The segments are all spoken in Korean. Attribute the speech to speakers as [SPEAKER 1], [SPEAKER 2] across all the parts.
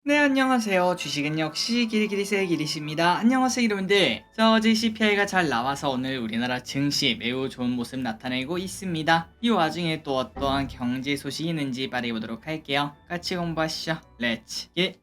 [SPEAKER 1] 네, 안녕하세요. 주식은 역시 기리기리세 기리시입니다. 안녕하세요, 여러분들. 어제 CPI가 잘 나와서 오늘 우리나라 증시 매우 좋은 모습 나타내고 있습니다. 이 와중에 또 어떠한 경제 소식이 있는지 빠르게 보도록 할게요. 같이 공부하시죠. 렛츠 기!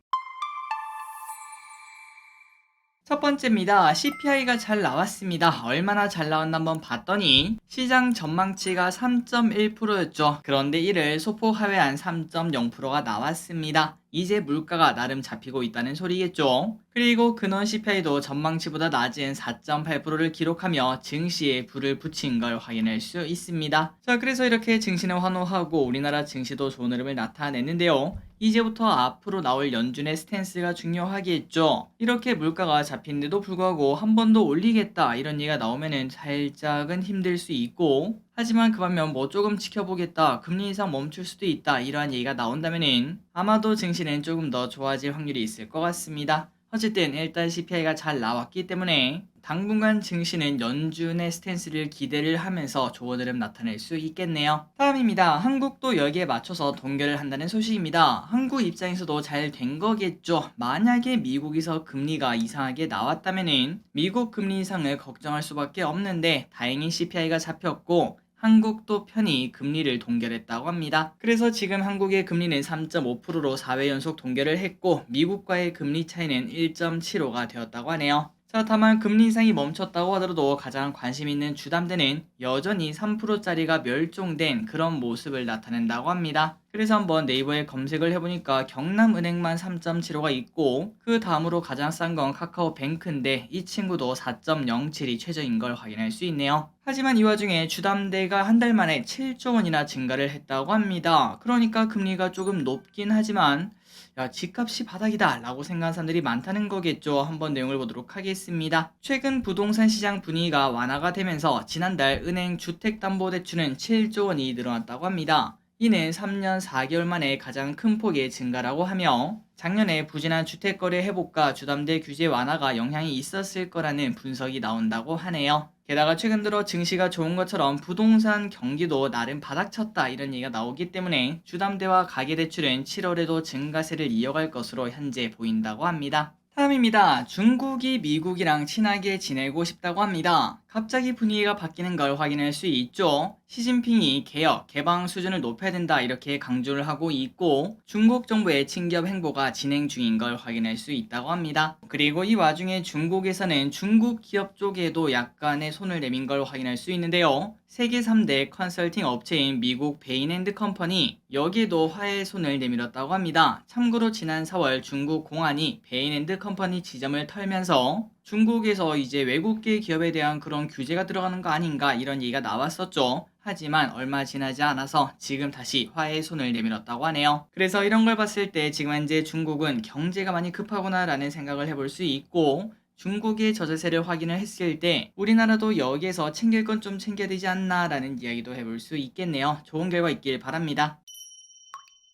[SPEAKER 1] 첫 번째입니다. CPI가 잘 나왔습니다. 얼마나 잘 나왔나 한번 봤더니 시장 전망치가 3.1%였죠. 그런데 이를 소폭 하회한 3.0%가 나왔습니다. 이제 물가가 나름 잡히고 있다는 소리겠죠. 그리고 근원 CPI도 전망치보다 낮은 4.8%를 기록하며 증시에 불을 붙인 걸 확인할 수 있습니다. 그래서 이렇게 증시는 환호하고 우리나라 증시도 좋은 흐름을 나타냈는데요. 이제부터 앞으로 나올 연준의 스탠스가 중요하겠죠. 이렇게 물가가 잡힌데도 불구하고 한 번 더 올리겠다 이런 얘기가 나오면은 살짝은 힘들 수 있고, 하지만 그 반면 뭐 조금 지켜보겠다, 금리 인상 멈출 수도 있다 이러한 얘기가 나온다면은 아마도 증시는 조금 더 좋아질 확률이 있을 것 같습니다. 어쨌든 일단 CPI가 잘 나왔기 때문에 당분간 증시는 연준의 스탠스를 기대를 하면서 좋은 흐름 나타낼 수 있겠네요. 다음입니다. 한국도 여기에 맞춰서 동결을 한다는 소식입니다. 한국 입장에서도 잘 된 거겠죠. 만약에 미국에서 금리가 이상하게 나왔다면은 미국 금리 인상을 걱정할 수밖에 없는데 다행히 CPI가 잡혔고 한국도 편히 금리를 동결했다고 합니다. 그래서 지금 한국의 금리는 3.5%로 4회 연속 동결을 했고 미국과의 금리 차이는 1.75가 되었다고 하네요. 다만 금리 인상이 멈췄다고 하더라도 가장 관심 있는 주담대는 여전히 3%짜리가 멸종된 그런 모습을 나타낸다고 합니다. 그래서 한번 네이버에 검색을 해보니까 경남은행만 3.75가 있고 그 다음으로 가장 싼 건 카카오뱅크인데 이 친구도 4.07이 최저인 걸 확인할 수 있네요. 하지만 이 와중에 주담대가 한 달 만에 7조 원이나 증가를 했다고 합니다. 그러니까 금리가 조금 높긴 하지만 야, 집값이 바닥이다 라고 생각하는 사람들이 많다는 거겠죠. 한번 내용을 보도록 하겠습니다. 최근 부동산 시장 분위기가 완화가 되면서 지난달 은행 주택담보대출은 7조 원이 늘어났다고 합니다. 이는 3년 4개월 만에 가장 큰 폭의 증가라고 하며 작년에 부진한 주택거래 회복과 주담대 규제 완화가 영향이 있었을 거라는 분석이 나온다고 하네요. 게다가 최근 들어 증시가 좋은 것처럼 부동산 경기도 나름 바닥쳤다 이런 얘기가 나오기 때문에 주담대와 가계대출은 7월에도 증가세를 이어갈 것으로 현재 보인다고 합니다. 다음입니다. 중국이 미국이랑 친하게 지내고 싶다고 합니다. 갑자기 분위기가 바뀌는 걸 확인할 수 있죠. 시진핑이 개혁, 개방 수준을 높여야 된다 이렇게 강조를 하고 있고 중국 정부의 친기업 행보가 진행 중인 걸 확인할 수 있다고 합니다. 그리고 이 와중에 중국에서는 중국 기업 쪽에도 약간의 손을 내민 걸 확인할 수 있는데요. 세계 3대 컨설팅 업체인 미국 베인앤드컴퍼니 여기에도 화해의 손을 내밀었다고 합니다. 참고로 지난 4월 중국 공안이 베인앤드컴퍼니 지점을 털면서 중국에서 이제 외국계 기업에 대한 그런 규제가 들어가는 거 아닌가 이런 얘기가 나왔었죠. 하지만 얼마 지나지 않아서 지금 다시 화해의 손을 내밀었다고 하네요. 그래서 이런 걸 봤을 때 지금 현재 중국은 경제가 많이 급하구나 라는 생각을 해볼 수 있고 중국의 저자세를 확인을 했을 때 우리나라도 여기에서 챙길 건 좀 챙겨야 되지 않나 라는 이야기도 해볼 수 있겠네요. 좋은 결과 있길 바랍니다.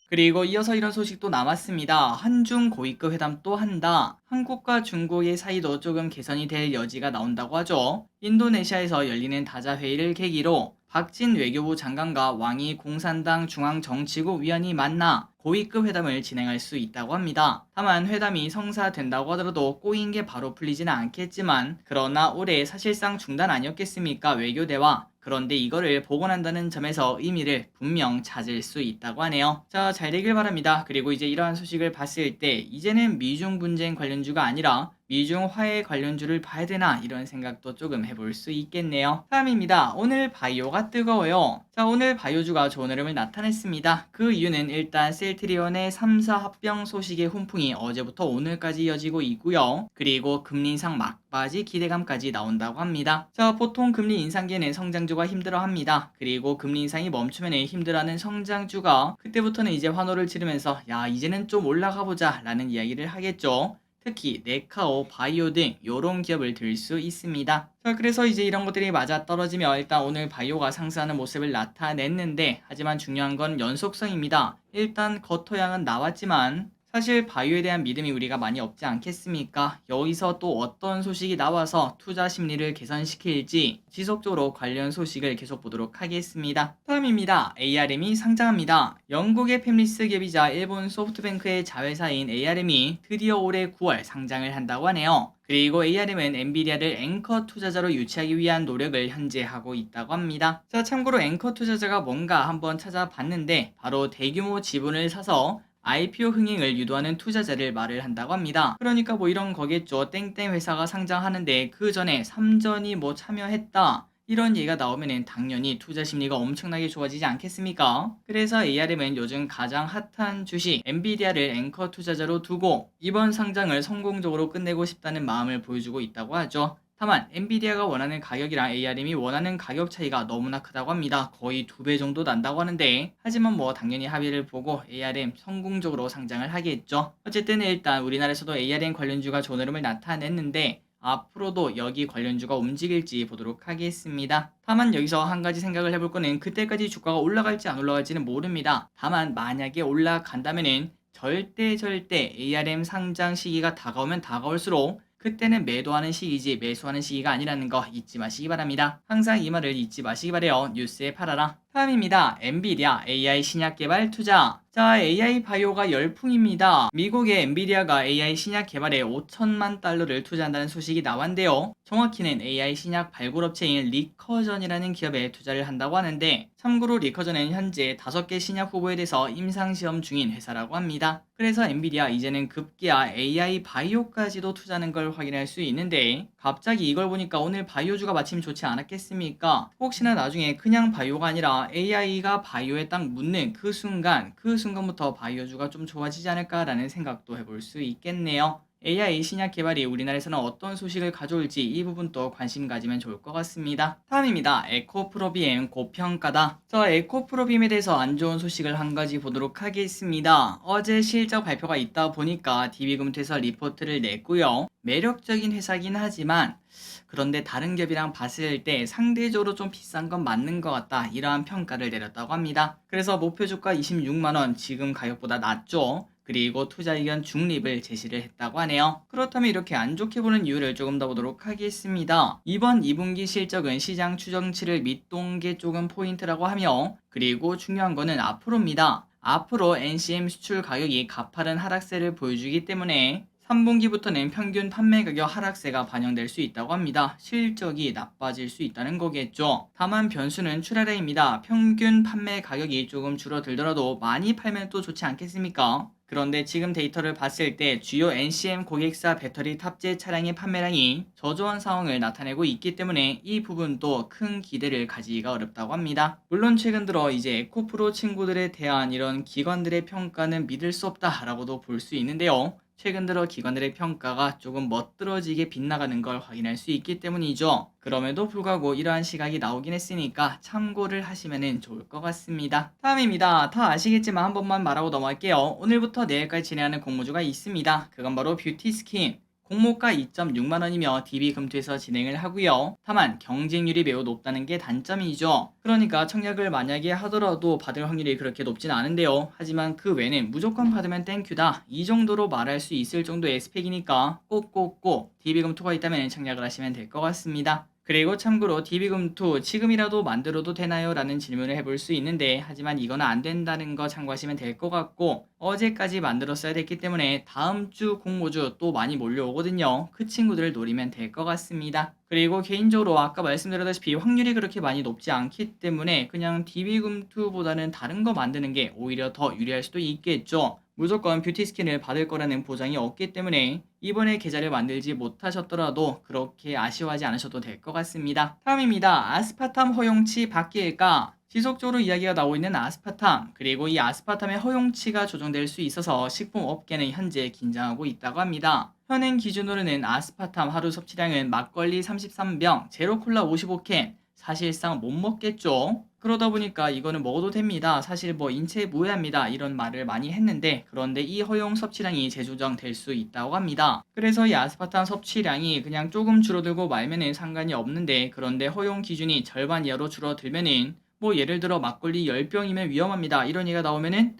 [SPEAKER 1] 그리고 이어서 이런 소식도 남았습니다. 한중 고위급 회담 또 한다. 한국과 중국의 사이도 조금 개선이 될 여지가 나온다고 하죠. 인도네시아에서 열리는 다자 회의를 계기로 박진 외교부 장관과 왕이 공산당 중앙정치국 위원이 만나 고위급 회담을 진행할 수 있다고 합니다. 다만 회담이 성사된다고 하더라도 꼬인 게 바로 풀리지는 않겠지만 그러나 올해 사실상 중단 아니었겠습니까? 외교대화. 그런데 이거를 복원한다는 점에서 의미를 분명 찾을 수 있다고 하네요. 잘 되길 바랍니다. 그리고 이제 이러한 소식을 봤을 때 이제는 미중 분쟁 관련주가 아니라 미중 화해 관련주를 봐야 되나 이런 생각도 조금 해볼 수 있겠네요. 다음입니다. 오늘 바이오가 뜨거워요. 오늘 바이오주가 좋은 흐름을 나타냈습니다. 그 이유는 일단 셀트리온의 3사 합병 소식의 훈풍이 어제부터 오늘까지 이어지고 있고요. 그리고 금리 인상 막바지 기대감까지 나온다고 합니다. 보통 금리 인상기에는 성장주가 힘들어합니다. 그리고 금리 인상이 멈추면 힘들어하는 성장주가 그때부터는 이제 환호를 지르면서 야 이제는 좀 올라가보자 라는 이야기를 하겠죠. 특히 네카오, 바이오 등 이런 기업을 들 수 있습니다. 그래서 이제 이런 것들이 맞아 떨어지면 일단 오늘 바이오가 상승하는 모습을 나타냈는데 하지만 중요한 건 연속성입니다. 일단 겉토양은 나왔지만 사실 바이오에 대한 믿음이 우리가 많이 없지 않겠습니까? 여기서 또 어떤 소식이 나와서 투자 심리를 개선시킬지 지속적으로 관련 소식을 계속 보도록 하겠습니다. 다음입니다. ARM이 상장합니다. 영국의 팹리스 기업이자 일본 소프트뱅크의 자회사인 ARM이 드디어 올해 9월 상장을 한다고 하네요. 그리고 ARM은 엔비디아를 앵커 투자자로 유치하기 위한 노력을 현재 하고 있다고 합니다. 자, 참고로 앵커 투자자가 뭔가 한번 찾아봤는데 바로 대규모 지분을 사서 IPO 흥행을 유도하는 투자자를 말을 한다고 합니다. 그러니까 뭐 이런 거겠죠. 땡땡 회사가 상장하는데 그 전에 삼전이 뭐 참여했다, 이런 얘기가 나오면은 당연히 투자 심리가 엄청나게 좋아지지 않겠습니까? 그래서 ARM은 요즘 가장 핫한 주식 엔비디아를 앵커 투자자로 두고 이번 상장을 성공적으로 끝내고 싶다는 마음을 보여주고 있다고 하죠. 다만 엔비디아가 원하는 가격이랑 ARM이 원하는 가격 차이가 너무나 크다고 합니다. 거의 2배 정도 난다고 하는데, 하지만 뭐 당연히 합의를 보고 ARM 성공적으로 상장을 하겠죠. 어쨌든 일단 우리나라에서도 ARM 관련주가 좋은 흐름을 나타냈는데 앞으로도 여기 관련주가 움직일지 보도록 하겠습니다. 다만 여기서 한 가지 생각을 해볼 거는 그때까지 주가가 올라갈지 안 올라갈지는 모릅니다. 다만 만약에 올라간다면은 절대 ARM 상장 시기가 다가오면 다가올수록 그때는 매도하는 시기지 매수하는 시기가 아니라는 거 잊지 마시기 바랍니다. 항상 이 말을 잊지 마시기 바래요. 뉴스에 팔아라. 다음입니다. 엔비디아 AI 신약 개발 투자. 자, AI 바이오가 열풍입니다. 미국의 엔비디아가 AI 신약 개발에 5천만 달러를 투자한다는 소식이 나왔는데요. 정확히는 AI 신약 발굴 업체인 리커전이라는 기업에 투자를 한다고 하는데, 참고로 리커전은 현재 5개 신약 후보에 대해서 임상시험 중인 회사라고 합니다. 그래서 엔비디아 이제는 급기야 AI 바이오까지도 투자하는 걸 확인할 수 있는데, 갑자기 이걸 보니까 오늘 바이오주가 마침 좋지 않았겠습니까? 혹시나 나중에 그냥 바이오가 아니라 AI가 바이오에 딱 묻는 그 순간부터 바이오주가 좀 좋아지지 않을까라는 생각도 해볼 수 있겠네요. AI 신약 개발이 우리나라에서는 어떤 소식을 가져올지 이 부분도 관심 가지면 좋을 것 같습니다. 다음입니다. 에코프로비엠 고평가다. 자, 에코프로비엠에 대해서 안 좋은 소식을 한 가지 보도록 하겠습니다. 어제 실적 발표가 있다 보니까 DB금투에서 리포트를 냈고요. 매력적인 회사긴 하지만 그런데 다른 기업이랑 봤을 때 상대적으로 좀 비싼 건 맞는 것 같다, 이러한 평가를 내렸다고 합니다. 그래서 목표 주가 26만원, 지금 가격보다 낮죠. 그리고 투자 의견 중립을 제시를 했다고 하네요. 그렇다면 이렇게 안 좋게 보는 이유를 조금 더 보도록 하겠습니다. 이번 2분기 실적은 시장 추정치를 밑돈 게 조금 포인트라고 하며, 그리고 중요한 거는 앞으로입니다. 앞으로 NCM 수출 가격이 가파른 하락세를 보여주기 때문에 3분기부터는 평균 판매 가격 하락세가 반영될 수 있다고 합니다. 실적이 나빠질 수 있다는 거겠죠. 다만 변수는 출하량입니다. 평균 판매 가격이 조금 줄어들더라도 많이 팔면 또 좋지 않겠습니까? 그런데 지금 데이터를 봤을 때 주요 NCM 고객사 배터리 탑재 차량의 판매량이 저조한 상황을 나타내고 있기 때문에 이 부분도 큰 기대를 가지기가 어렵다고 합니다. 물론 최근 들어 이제 에코프로 친구들에 대한 이런 기관들의 평가는 믿을 수 없다라고도 볼 수 있는데요. 최근 들어 기관들의 평가가 조금 멋들어지게 빗나가는 걸 확인할 수 있기 때문이죠. 그럼에도 불구하고 이러한 시각이 나오긴 했으니까 참고를 하시면 좋을 것 같습니다. 다음입니다. 다 아시겠지만 한 번만 말하고 넘어갈게요. 오늘부터 내일까지 진행하는 공모주가 있습니다. 그건 바로 뷰티스킨. 공모가 2.6만원이며 DB금투에서 진행을 하고요. 다만 경쟁률이 매우 높다는 게 단점이죠. 그러니까 청약을 만약에 하더라도 받을 확률이 그렇게 높진 않은데요. 하지만 그 외에는 무조건 받으면 땡큐다, 이 정도로 말할 수 있을 정도의 스펙이니까 꼭꼭꼭 DB금투가 있다면 청약을 하시면 될 것 같습니다. 그리고 참고로 DB금투 지금이라도 만들어도 되나요? 라는 질문을 해볼 수 있는데, 하지만 이거는 안 된다는 거 참고하시면 될 것 같고, 어제까지 만들었어야 됐기 때문에 다음 주 공모주 또 많이 몰려오거든요. 그 친구들을 노리면 될 것 같습니다. 그리고 개인적으로 아까 말씀드렸다시피 확률이 그렇게 많이 높지 않기 때문에 그냥 DB금투보다는 다른 거 만드는 게 오히려 더 유리할 수도 있겠죠. 무조건 뷰티 스킨을 받을 거라는 보장이 없기 때문에 이번에 계좌를 만들지 못하셨더라도 그렇게 아쉬워하지 않으셔도 될 것 같습니다. 다음입니다. 아스파탐 허용치 바뀔까? 지속적으로 이야기가 나오고 있는 아스파탐, 그리고 이 아스파탐의 허용치가 조정될 수 있어서 식품업계는 현재 긴장하고 있다고 합니다. 현행 기준으로는 아스파탐 하루 섭취량은 막걸리 33병, 제로콜라 55캔, 사실상 못 먹겠죠. 그러다 보니까 이거는 먹어도 됩니다, 사실 뭐 인체에 무해합니다, 이런 말을 많이 했는데, 그런데 이 허용 섭취량이 재조정될 수 있다고 합니다. 그래서 이 아스파탐 섭취량이 그냥 조금 줄어들고 말면은 상관이 없는데, 그런데 허용 기준이 절반 이하로 줄어들면은 뭐 예를 들어 막걸리 10병이면 위험합니다, 이런 얘기가 나오면은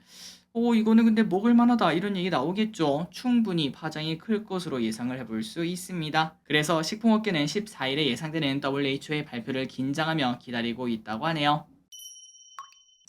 [SPEAKER 1] 이거는 근데 먹을 만하다 이런 얘기 나오겠죠. 충분히 파장이 클 것으로 예상을 해볼 수 있습니다. 그래서 식품업계는 14일에 예상되는 WHO의 발표를 긴장하며 기다리고 있다고 하네요.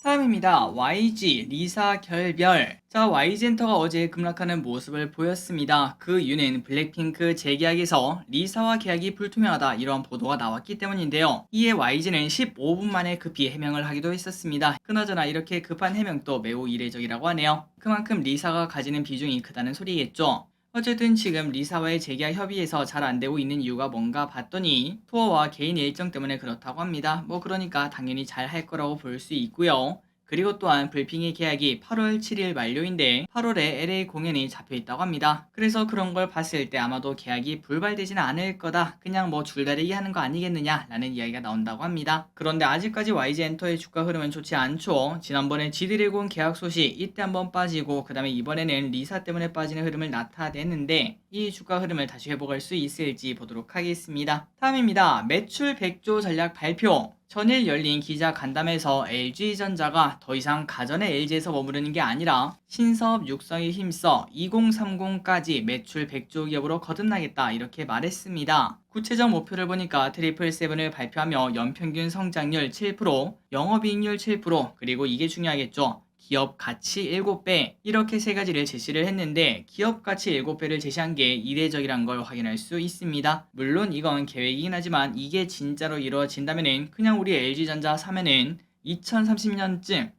[SPEAKER 1] 다음입니다. YG 리사 결별. 자, YG엔터가 어제 급락하는 모습을 보였습니다. 그 이유는 블랙핑크 재계약에서 리사와 계약이 불투명하다 이런 보도가 나왔기 때문인데요. 이에 YG는 15분 만에 급히 해명을 하기도 했었습니다. 그나저나 이렇게 급한 해명도 매우 이례적이라고 하네요. 그만큼 리사가 가지는 비중이 크다는 소리겠죠. 어쨌든 지금 리사와의 재계약 협의에서 잘 안되고 있는 이유가 뭔가 봤더니 투어와 개인 일정 때문에 그렇다고 합니다. 그러니까 당연히 잘 할 거라고 볼 수 있고요. 그리고 또한 블핑의 계약이 8월 7일 만료인데 8월에 LA 공연이 잡혀있다고 합니다. 그래서 그런 걸 봤을 때 아마도 계약이 불발되지는 않을 거다. 그냥 줄다리기 하는 거 아니겠느냐 라는 이야기가 나온다고 합니다. 그런데 아직까지 YG엔터의 주가 흐름은 좋지 않죠. 지난번에 지드래곤 계약 소식 이때 한번 빠지고 그 다음에 이번에는 리사 때문에 빠지는 흐름을 나타냈는데 이 주가 흐름을 다시 회복할 수 있을지 보도록 하겠습니다. 다음입니다. 매출 100조 전략 발표. 전일 열린 기자 간담회에서 LG전자가 더 이상 가전의 LG에서 머무르는 게 아니라 신사업 육성에 힘써 2030까지 매출 100조 기업으로 거듭나겠다 이렇게 말했습니다. 구체적 목표를 보니까 트리플7을 발표하며 연평균 성장률 7%, 영업이익률 7%, 그리고 이게 중요하겠죠. 기업 가치 7배 이렇게 세 가지를 제시를 했는데 기업 가치 7배를 제시한 게 이례적이란 걸 확인할 수 있습니다. 물론 이건 계획이긴 하지만 이게 진짜로 이루어진다면은 그냥 우리 LG전자 사면은 2030년쯤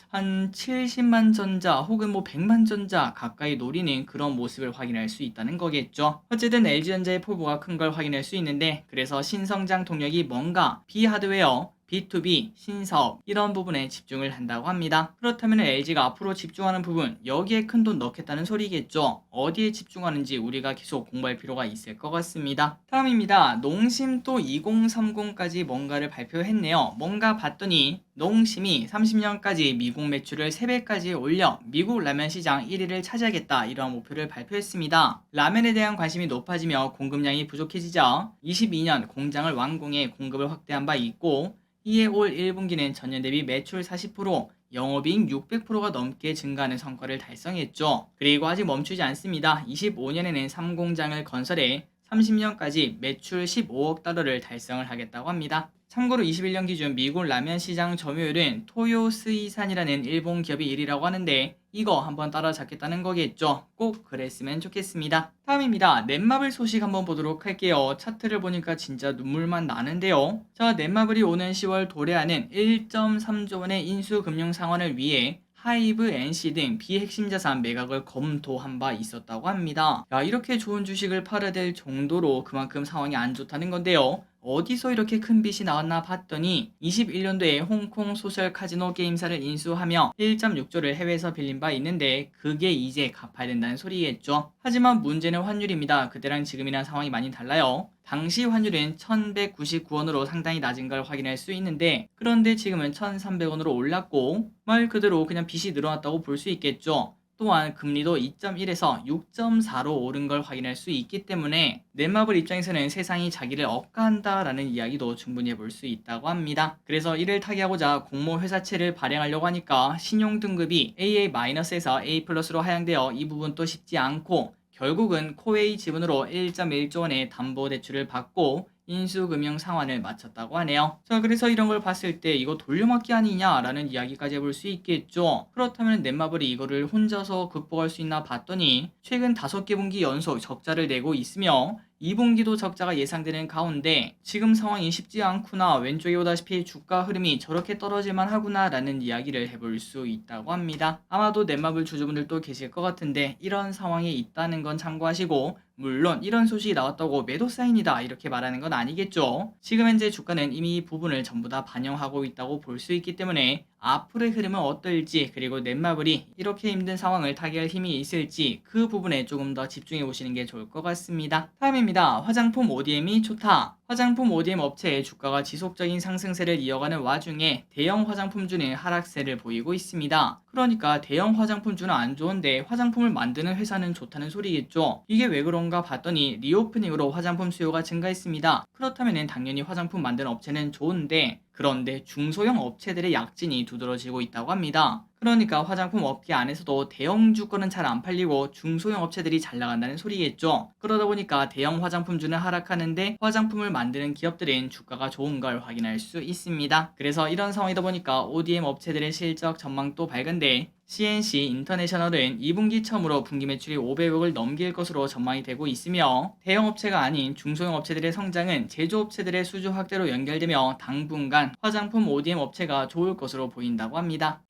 [SPEAKER 1] 한 70만 전자 혹은 100만 전자 가까이 노리는 그런 모습을 확인할 수 있다는 거겠죠. 어쨌든 LG전자의 포부가 큰 걸 확인할 수 있는데 그래서 신성장 동력이 뭔가 비하드웨어 B2B, 신사업 이런 부분에 집중을 한다고 합니다. 그렇다면 LG가 앞으로 집중하는 부분 여기에 큰 돈 넣겠다는 소리겠죠. 어디에 집중하는지 우리가 계속 공부할 필요가 있을 것 같습니다. 다음입니다. 농심 또 2030까지 뭔가를 발표했네요. 뭔가 봤더니 농심이 30년까지 미국 매출을 3배까지 올려 미국 라면 시장 1위를 차지하겠다 이러한 목표를 발표했습니다. 라면에 대한 관심이 높아지며 공급량이 부족해지자 22년 공장을 완공해 공급을 확대한 바 있고 이에 올 1분기는 전년 대비 매출 40%, 영업이익 600%가 넘게 증가하는 성과를 달성했죠. 그리고 아직 멈추지 않습니다. 25년에는 3공장을 건설해 30년까지 매출 15억 달러를 달성을 하겠다고 합니다. 참고로 21년 기준 미국 라면 시장 점유율은 토요스이산이라는 일본 기업이 1위라고 하는데 이거 한번 따라잡겠다는 거겠죠. 꼭 그랬으면 좋겠습니다. 다음입니다. 넷마블 소식 한번 보도록 할게요. 차트를 보니까 진짜 눈물만 나는데요. 자, 넷마블이 오는 10월 도래하는 1.3조 원의 인수 금융 상환을 위해 하이브, NC 등 비핵심 자산 매각을 검토한 바 있었다고 합니다. 야, 이렇게 좋은 주식을 팔아야 될 정도로 그만큼 상황이 안 좋다는 건데요. 어디서 이렇게 큰 빚이 나왔나 봤더니 21년도에 홍콩 소셜 카지노 게임사를 인수하며 1.6조를 해외에서 빌린 바 있는데 그게 이제 갚아야 된다는 소리겠죠. 하지만 문제는 환율입니다. 그때랑 지금이랑 상황이 많이 달라요. 당시 환율은 1199원으로 상당히 낮은 걸 확인할 수 있는데 그런데 지금은 1300원으로 올랐고 말 그대로 그냥 빚이 늘어났다고 볼 수 있겠죠. 또한 금리도 2.1에서 6.4로 오른 걸 확인할 수 있기 때문에 넷마블 입장에서는 세상이 자기를 억까한다라는 이야기도 충분히 볼 수 있다고 합니다. 그래서 이를 타개하고자 공모 회사채를 발행하려고 하니까 신용 등급이 AA-에서 A+로 하향되어 이 부분도 쉽지 않고 결국은 코웨이 지분으로 1.1조 원의 담보대출을 받고 인수금융 상환을 마쳤다고 하네요. 자, 그래서 이런 걸 봤을 때 이거 돌려막기 아니냐라는 이야기까지 해볼 수 있겠죠. 그렇다면 넷마블이 이거를 혼자서 극복할 수 있나 봤더니 최근 5개 분기 연속 적자를 내고 있으며 2분기도 적자가 예상되는 가운데 지금 상황이 쉽지 않구나, 왼쪽에 보다시피 주가 흐름이 저렇게 떨어질만 하구나 라는 이야기를 해볼 수 있다고 합니다. 아마도 넷마블 주주분들도 계실 것 같은데 이런 상황이 있다는 건 참고하시고 물론 이런 소식이 나왔다고 매도 사인이다 이렇게 말하는 건 아니겠죠. 지금 현재 주가는 이미 이 부분을 전부 다 반영하고 있다고 볼 수 있기 때문에 앞으로의 흐름은 어떨지 그리고 넷마블이 이렇게 힘든 상황을 타개할 힘이 있을지 그 부분에 조금 더 집중해 보시는 게 좋을 것 같습니다. 다음입니다. 화장품 ODM이 좋다. 화장품 ODM 업체의 주가가 지속적인 상승세를 이어가는 와중에 대형 화장품주는 하락세를 보이고 있습니다. 그러니까 대형 화장품주는 안 좋은데 화장품을 만드는 회사는 좋다는 소리겠죠. 이게 왜 그런가 봤더니 리오프닝으로 화장품 수요가 증가했습니다. 그렇다면 당연히 화장품 만드는 업체는 좋은데 그런데 중소형 업체들의 약진이 두드러지고 있다고 합니다. 그러니까 화장품 업계 안에서도 대형주 거는 잘 안 팔리고 중소형 업체들이 잘 나간다는 소리겠죠. 그러다 보니까 대형 화장품주는 하락하는데 화장품을 만드는 기업들은 주가가 좋은 걸 확인할 수 있습니다. 그래서 이런 상황이다 보니까 ODM 업체들의 실적 전망도 밝은데 CNC 인터내셔널은 2분기 처음으로 분기 매출이 500억을 넘길 것으로 전망이 되고 있으며 대형 업체가 아닌 중소형 업체들의 성장은 제조업체들의 수주 확대로 연결되며 당분간 화장품 ODM 업체가 좋을 것으로 보인다고 합니다.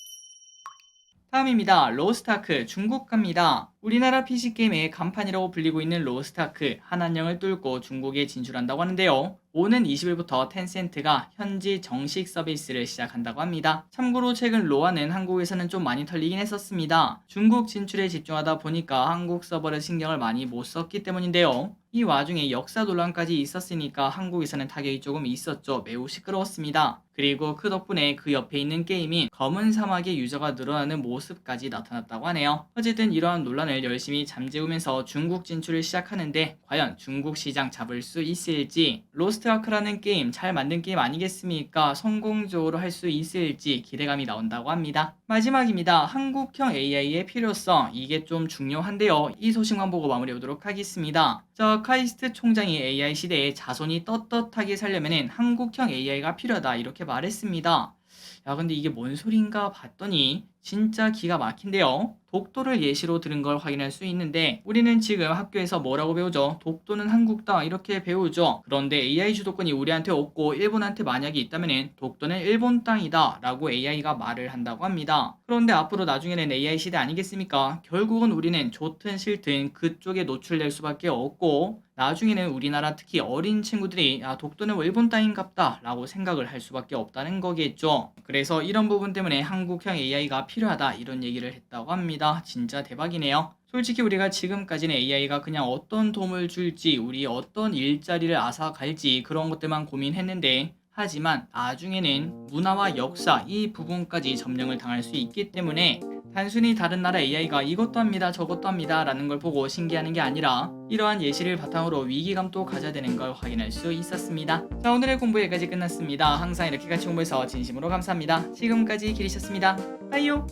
[SPEAKER 1] 다음입니다. 로스타크 중국갑니다. 우리나라 PC게임의 간판이라고 불리고 있는 로스타크 한한령을 뚫고 중국에 진출한다고 하는데요. 오는 20일부터 텐센트가 현지 정식 서비스를 시작한다고 합니다. 참고로 최근 로아는 한국에서는 좀 많이 털리긴 했었습니다. 중국 진출에 집중하다 보니까 한국 서버를 신경을 많이 못 썼기 때문인데요. 이 와중에 역사 논란까지 있었으니까 한국에서는 타격이 조금 있었죠. 매우 시끄러웠습니다. 그리고 그 덕분에 그 옆에 있는 게임인 검은 사막의 유저가 늘어나는 모습까지 나타났다고 하네요. 어쨌든 이러한 논란을 열심히 잠재우면서 중국 진출을 시작하는데 과연 중국 시장 잡을 수 있을지, 로스트아크라는 게임 잘 만든 게임 아니겠습니까? 성공적으로 할 수 있을지 기대감이 나온다고 합니다. 마지막입니다. 한국형 AI의 필요성, 이게 좀 중요한데요. 이 소식만 보고 마무리해보도록 하겠습니다. 카이스트 총장이 AI 시대에 자손이 떳떳하게 살려면 한국형 AI가 필요하다 이렇게 말했습니다. 야, 근데 이게 뭔 소린가 봤더니 진짜 기가 막힌데요. 독도를 예시로 들은 걸 확인할 수 있는데 우리는 지금 학교에서 뭐라고 배우죠? 독도는 한국다 이렇게 배우죠. 그런데 AI 주도권이 우리한테 없고 일본한테 만약에 있다면 독도는 일본 땅이다 라고 AI가 말을 한다고 합니다. 그런데 앞으로 나중에는 AI 시대 아니겠습니까? 결국은 우리는 좋든 싫든 그쪽에 노출될 수밖에 없고 나중에는 우리나라 특히 어린 친구들이 독도는 일본 땅인갑다 라고 생각을 할 수밖에 없다는 거겠죠. 그래서 이런 부분 때문에 한국형 AI가 필요하다 이런 얘기를 했다고 합니다. 진짜 대박이네요. 솔직히 우리가 지금까지는 AI가 그냥 어떤 도움을 줄지, 우리 어떤 일자리를 앗아갈지 그런 것들만 고민했는데 하지만 나중에는 문화와 역사 이 부분까지 점령을 당할 수 있기 때문에 단순히 다른 나라 AI가 이것도 합니다 저것도 합니다 라는 걸 보고 신기하는 게 아니라 이러한 예시를 바탕으로 위기감도 가져야 되는 걸 확인할 수 있었습니다. 자, 오늘의 공부 여기까지 끝났습니다. 항상 이렇게 같이 공부해서 진심으로 감사합니다. 지금까지 길이셨습니다. 빠이요.